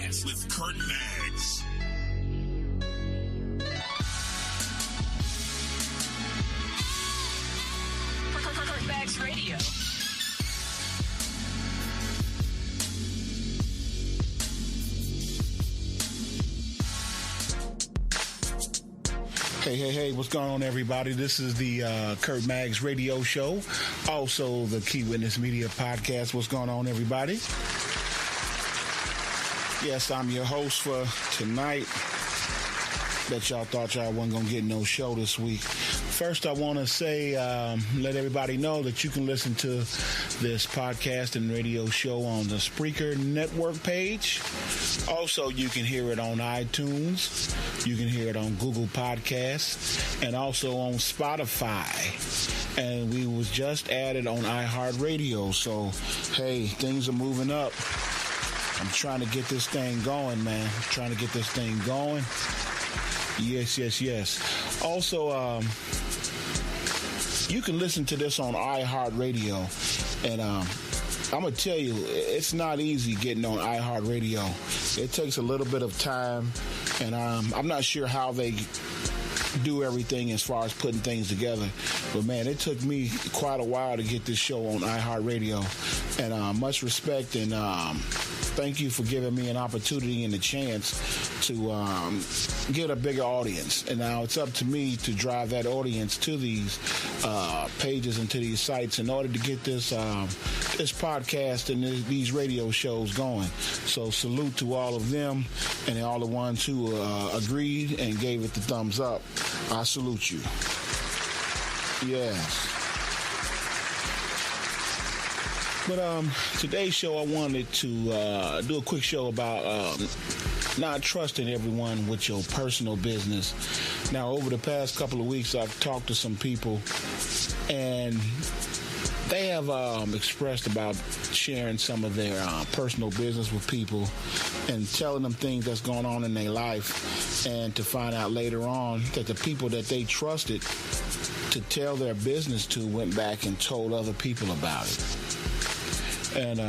Podcast with Kurt Maggs. Kurt Maggs Radio. Hey, what's going on, everybody? This is the Kurt Maggs Radio Show, also the Key Witness Media Podcast. What's going on, everybody? Yes, I'm your host for tonight. Bet y'all thought y'all wasn't going to get no show this week. First, I want to say, let everybody know that you can listen to this podcast and radio show on the Spreaker Network page. Also, you can hear it on iTunes. You can hear it on Google Podcasts and also on Spotify. And we was just added on iHeartRadio. So, hey, things are moving up. I'm trying to get this thing going, man. I'm trying to get this thing going. Yes. Also, you can listen to this on iHeartRadio. And I'm going to tell you, it's not easy getting on iHeartRadio. It takes a little bit of time. And I'm not sure how they do everything as far as putting things together. But, man, it took me quite a while to get this show on iHeartRadio. And much respect and thank you for giving me an opportunity and a chance to get a bigger audience. And now it's up to me to drive that audience to these pages and to these sites in order to get this podcast and these radio shows going. So salute to all of them and all the ones who agreed and gave it the thumbs up. I salute you. Yes. But today's show, I wanted to do a quick show about not trusting everyone with your personal business. Now, over the past couple of weeks, I've talked to some people, and they have expressed about sharing some of their personal business with people and telling them things that's going on in their life, and to find out later on that the people that they trusted to tell their business to went back and told other people about it. And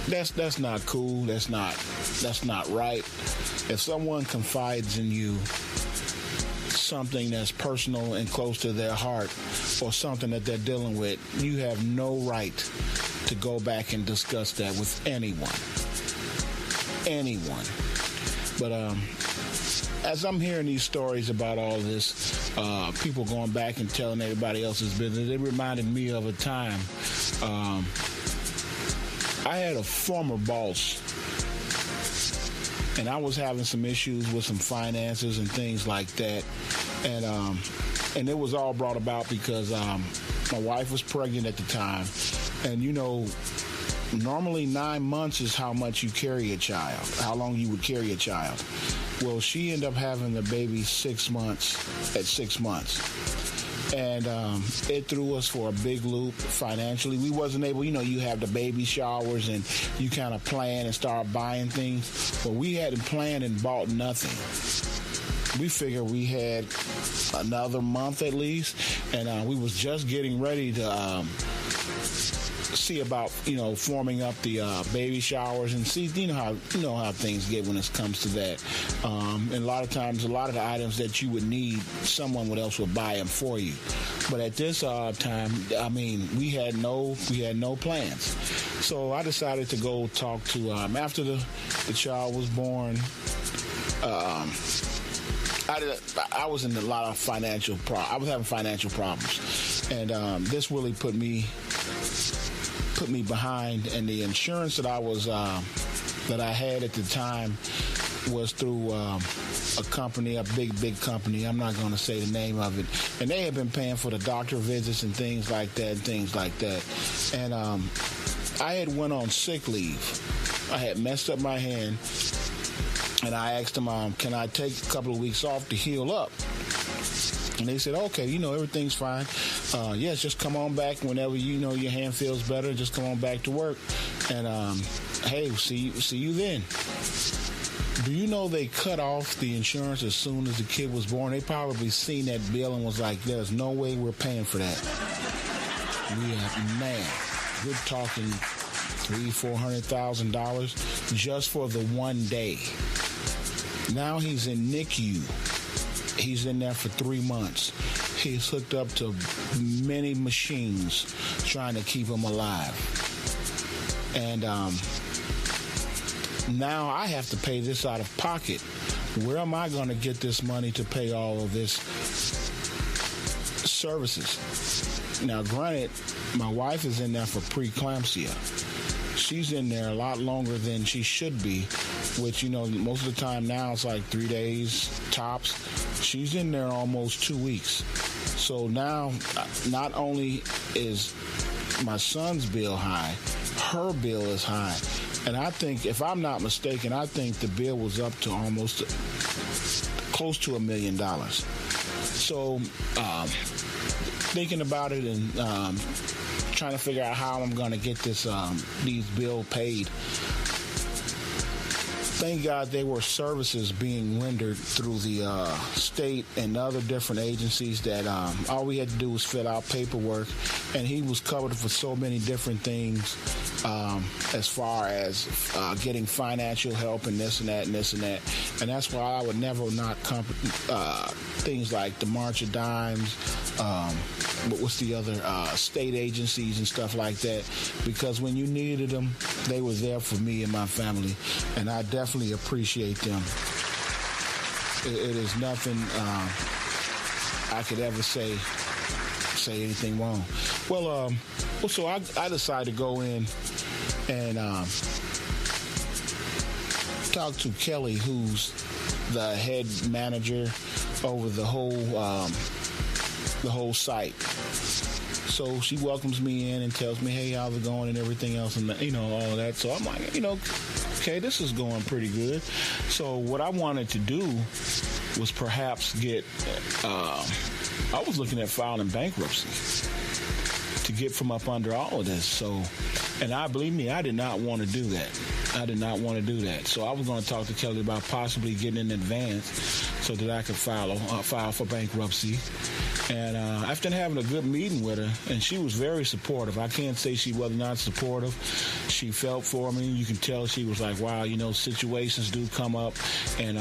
that's not cool. That's not right. If someone confides in you something that's personal and close to their heart, or something that they're dealing with, you have no right to go back and discuss that with anyone. But as I'm hearing these stories about all this, people going back and telling everybody else's business, it reminded me of a time. I had a former boss, and I was having some issues with some finances and things like that. And it was all brought about because my wife was pregnant at the time. And, you know, normally 9 months is how much you carry a child, how long you would carry a child. Well, she ended up having the baby 6 months at 6 months. And it threw us for a big loop financially. We wasn't able, you have the baby showers and you kind of plan and start buying things. But we hadn't planned and bought nothing. We figured we had another month at least. And we was just getting ready to see about, forming up the baby showers and see, you know how things get when it comes to that. And a lot of times, a lot of the items that you would need, someone else would buy them for you. But at this time, we had no plans. So I decided to go talk to, after the child was born, I was in a lot of I was having financial problems. And this really put me behind, and the insurance that I had at the time was through a company, a big company. I'm not going to say the name of it. And they had been paying for the doctor visits and things like that. And I had went on sick leave. I had messed up my hand, and I asked them, can I take a couple of weeks off to heal up? And they said, okay, everything's fine. Yes, just come on back whenever your hand feels better. Just come on back to work. And, hey, see you then. Do you know they cut off the insurance as soon as the kid was born? They probably seen that bill and was like, there's no way we're paying for that. Man, good talking $400,000 just for the one day. Now he's in NICU. He's in there for 3 months. He's hooked up to many machines trying to keep him alive. And now I have to pay this out of pocket. Where am I going to get this money to pay all of this services? Now, granted, my wife is in there for preeclampsia. She's in there a lot longer than she should be, which, most of the time now it's like 3 days tops. She's in there almost 2 weeks. So now, not only is my son's bill high, her bill is high. And I think, if I'm not mistaken, I think the bill was up to almost close to $1 million. So, thinking about it and trying to figure out how I'm going to get these bills paid. Thank God there were services being rendered through the state and other different agencies that all we had to do was fill out paperwork, and he was covered for so many different things as far as getting financial help and this and that and this and that. And that's why I would never not things like the March of Dimes, what's the other state agencies and stuff like that, because when you needed them, they were there for me and my family, and I definitely appreciate them. It is nothing I could ever say anything wrong. Well, so I decided to go in and talk to Kelly, who's the head manager over the whole site. So she welcomes me in and tells me, hey, how's it going and everything else, and all of that. So I'm like, okay, this is going pretty good. So what I wanted to do was perhaps get, I was looking at filing bankruptcy to get from up under all of this. So, and believe me, I did not want to do that. So I was going to talk to Kelly about possibly getting in advance so that I could file for bankruptcy. And after having a good meeting with her, and she was very supportive. I can't say she was not supportive. She felt for me. You can tell she was like, wow, situations do come up, and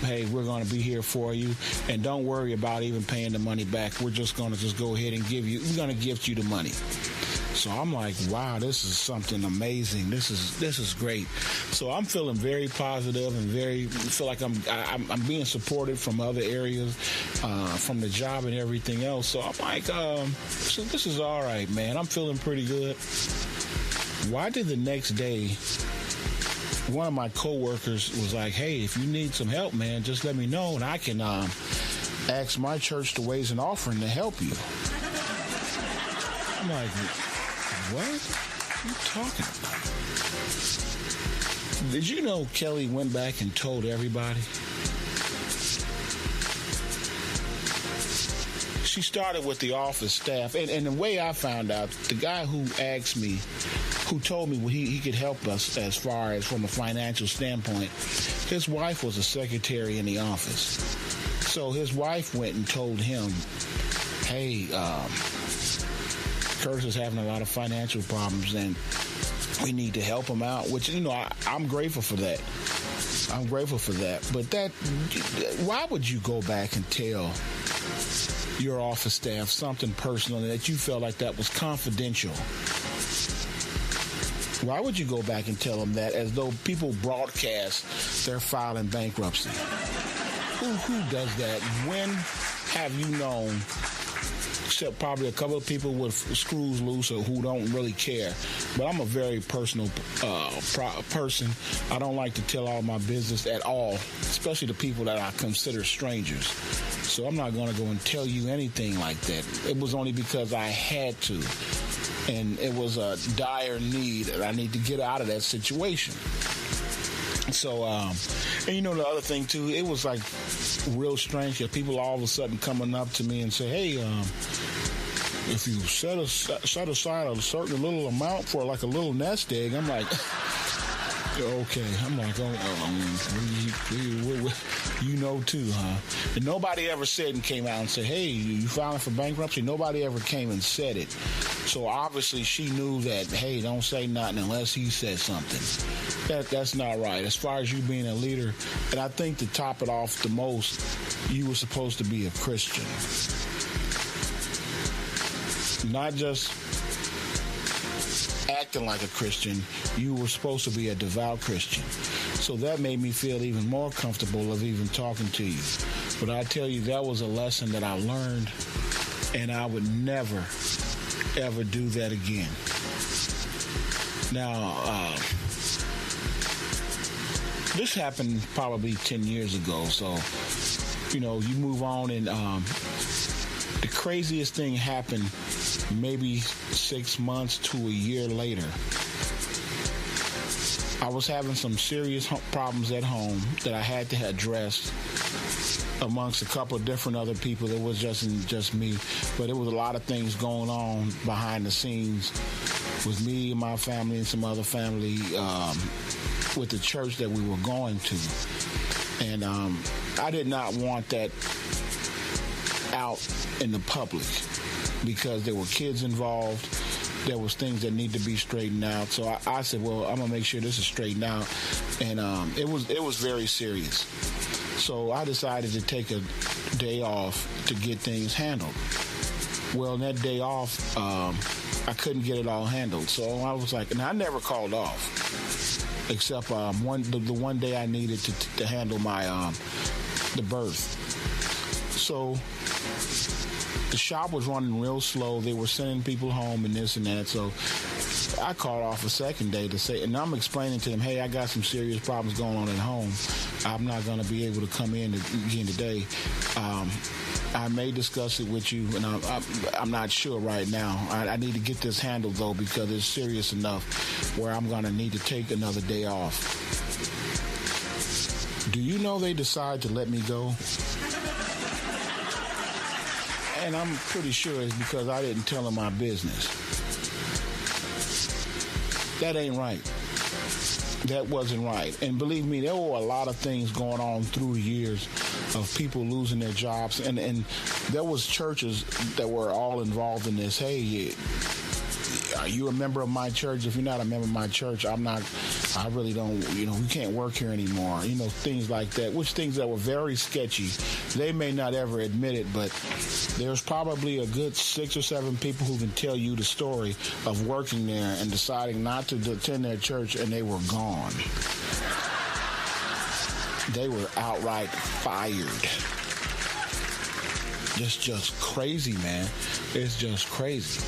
hey, we're going to be here for you, and don't worry about even paying the money back. We're just going to go ahead and we're going to gift you the money. So I'm like, wow, this is something amazing. This is great. So I'm feeling very positive and feel like I'm being supported from other areas, from the job and everything else. So I'm like, so this is all right, man. I'm feeling pretty good. Why did the next day, one of my coworkers was like, hey, if you need some help, man, just let me know, and I can ask my church to raise an offering to help you. I'm like, what are you talking about? Did you know Kelly went back and told everybody? She started with the office staff, and the way I found out, the guy who told me he could help us as far as from a financial standpoint, his wife was a secretary in the office. So his wife went and told him, hey, Curtis is having a lot of financial problems, and we need to help him out, which, I'm grateful for that. But why would you go back and tell your office staff something personal that you felt like that was confidential? Why would you go back and tell them that as though people broadcast they're filing bankruptcy? Who does that? When have you known, except probably a couple of people with screws loose or who don't really care? But I'm a very personal person. I don't like to tell all my business at all, especially to people that I consider strangers. So I'm not going to go and tell you anything like that. It was only because I had to. And it was a dire need, and I need to get out of that situation. So, and the other thing, too, it was like real strange. People all of a sudden coming up to me and say, hey, if you set aside a certain little amount for like a little nest egg, I'm like, Okay, I'm like, you know too, huh? And nobody ever said and came out and said, hey, you filing for bankruptcy? Nobody ever came and said it. So obviously she knew that, hey, don't say nothing unless he said something. That's not right. As far as you being a leader, and I think to top it off the most, you were supposed to be a Christian. Not just acting like a Christian, you were supposed to be a devout Christian. So that made me feel even more comfortable of even talking to you. But I tell you, that was a lesson that I learned, and I would never, ever do that again. Now, this happened probably 10 years ago, so, you move on, and the craziest thing happened maybe 6 months to a year later. I was having some serious problems at home that I had to address amongst a couple of different other people. It was just me, but it was a lot of things going on behind the scenes with me and my family and some other family with the church that we were going to. And I did not want that out in the public because there were kids involved. There was things that need to be straightened out. So I said, well, I'm going to make sure this is straightened out. And it was very serious. So I decided to take a day off to get things handled. Well, on that day off, I couldn't get it all handled. So I was like, and I never called off, except the one day I needed to handle my the birth. So the shop was running real slow. They were sending people home and this and that. So I called off a second day to say, and I'm explaining to them, hey, I got some serious problems going on at home. I'm not going to be able to come in again today. I may discuss it with you, and I'm not sure right now. I need to get this handled, though, because it's serious enough where I'm going to need to take another day off. Do you know they decide to let me go? And I'm pretty sure it's because I didn't tell them my business. That ain't right. That wasn't right. And believe me, there were a lot of things going on through the years of people losing their jobs. And there was churches that were all involved in this. Hey, are you a member of my church? If you're not a member of my church, I really don't, you can't work here anymore. Things like that, which things that were very sketchy. They may not ever admit it, but there's probably a good 6 or 7 people who can tell you the story of working there and deciding not to attend their church, and they were gone. They were outright fired. It's just crazy, man. It's just crazy.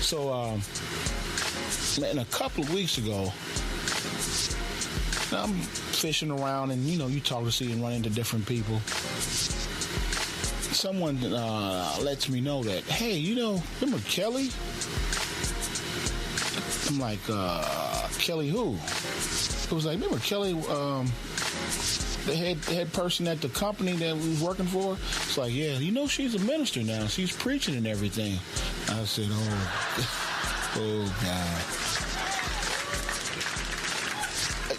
So, a couple of weeks ago, I'm fishing around, and you talk to see and run into different people. Someone lets me know that, hey, remember Kelly? I'm like, Kelly who? It was like, remember Kelly, the head person at the company that we was working for? It's like, yeah, she's a minister now. She's preaching and everything. I said, oh God.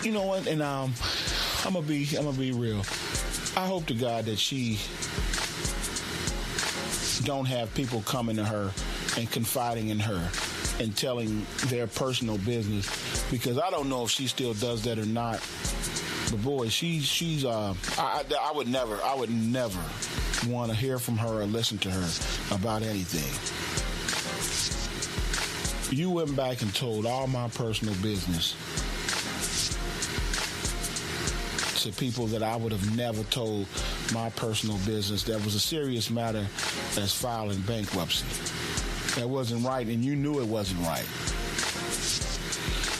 You know what? And I'm gonna be real. I hope to God that she don't have people coming to her and confiding in her and telling their personal business, because I don't know if she still does that or not. But boy, she's I would never want to hear from her or listen to her about anything. You went back and told all my personal business to people that I would have never told my personal business. That was a serious matter as filing bankruptcy. That wasn't right, and you knew it wasn't right.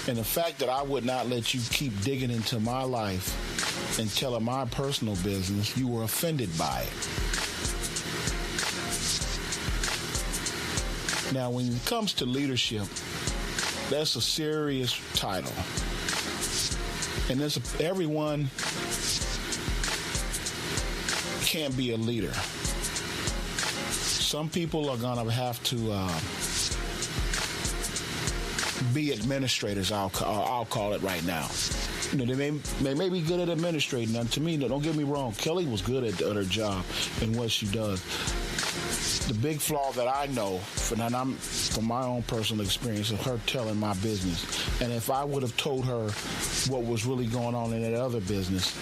And the fact that I would not let you keep digging into my life and telling my personal business, you were offended by it. Now, when it comes to leadership, that's a serious title. And everyone can't be a leader. Some people are going to have to be administrators, I'll call it right now. They may be good at administrating. Now, to me, don't get me wrong, Kelly was good at her job and what she does. The big flaw that I know, from my own personal experience of her telling my business, and if I would have told her what was really going on in that other business,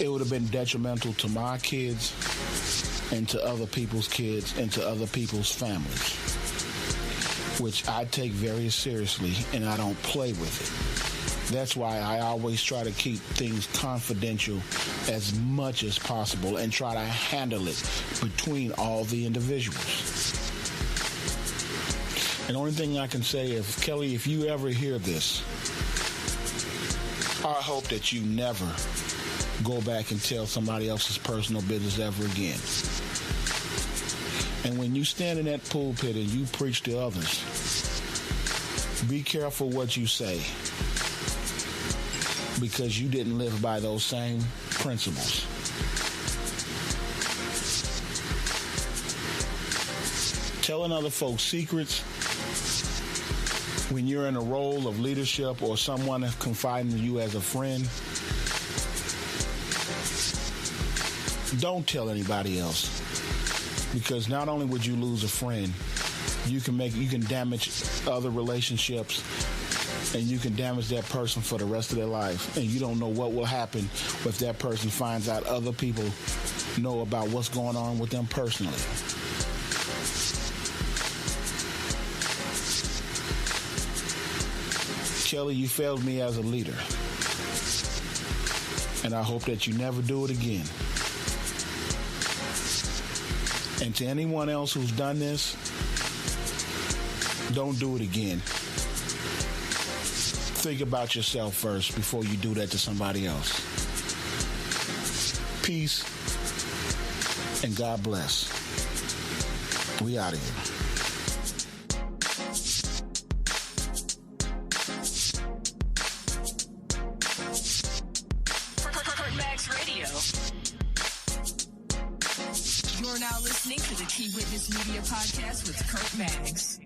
it would have been detrimental to my kids and to other people's kids and to other people's families, which I take very seriously, and I don't play with it. That's why I always try to keep things confidential as much as possible and try to handle it between all the individuals. And the only thing I can say is, Kelly, if you ever hear this, I hope that you never go back and tell somebody else's personal business ever again. And when you stand in that pulpit and you preach to others, be careful what you say, because you didn't live by those same principles. Telling other folks secrets when you're in a role of leadership or someone confiding in you as a friend, don't tell anybody else. Because not only would you lose a friend, you can damage other relationships, and you can damage that person for the rest of their life. And you don't know what will happen if that person finds out other people know about what's going on with them personally. Kelly, you failed me as a leader, and I hope that you never do it again. And to anyone else who's done this, don't do it again. Think about yourself first before you do that to somebody else. Peace and God bless. We out of here. You're now listening to the Key Witness Media Podcast with Kurt Maggs.